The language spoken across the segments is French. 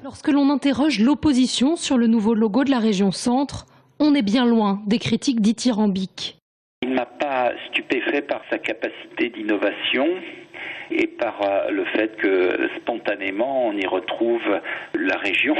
Lorsque l'on interroge l'opposition sur le nouveau logo de la région Centre, on est bien loin des critiques dithyrambiques. Il ne m'a pas stupéfait par sa capacité d'innovation et par le fait que spontanément on y retrouve la région.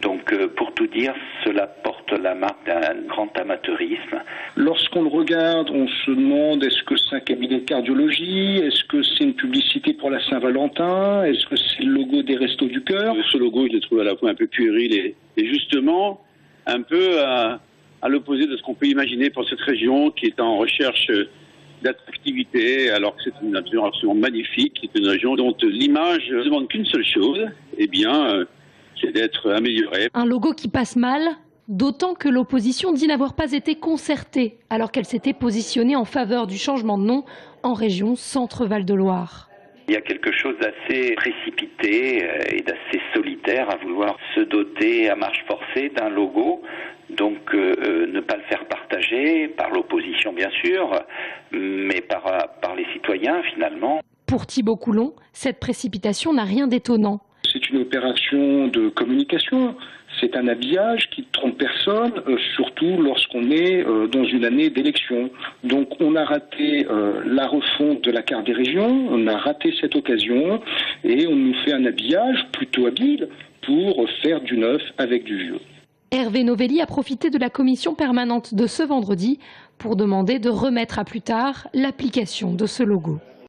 Donc pour tout dire, cela porte la marque d'un grand amateurisme. Lorsqu'on le regarde, on se demande est-ce que c'est un cabinet de cardiologie, est-ce que c'est une publicité pour la Saint-Valentin, est-ce que c'est le logo des Restos du Cœur? Ce logo, je le trouve à la fois un peu puéril et justement un peu à l'opposé de ce qu'on peut imaginer pour cette région qui est en recherche d'attractivité, alors que c'est une nature absolument magnifique, qui est une région dont l'image ne demande qu'une seule chose, c'est d'être améliorée. Un logo qui passe mal, d'autant que l'opposition dit n'avoir pas été concertée, alors qu'elle s'était positionnée en faveur du changement de nom en région Centre-Val de Loire. Il y a quelque chose d'assez précipité et d'assez solitaire à vouloir se doter à marche forcée d'un logo. Donc ne pas le faire partager par l'opposition bien sûr, mais par les citoyens finalement. Pour Thibault Coulon, cette précipitation n'a rien d'étonnant. C'est une opération de communication, c'est un habillage qui ne trompe personne, surtout lorsqu'on est dans une année d'élection. Donc on a raté la refonte de la carte des régions, on a raté cette occasion et on nous fait un habillage plutôt habile pour faire du neuf avec du vieux. Hervé Novelli a profité de la commission permanente de ce vendredi pour demander de remettre à plus tard l'application de ce logo.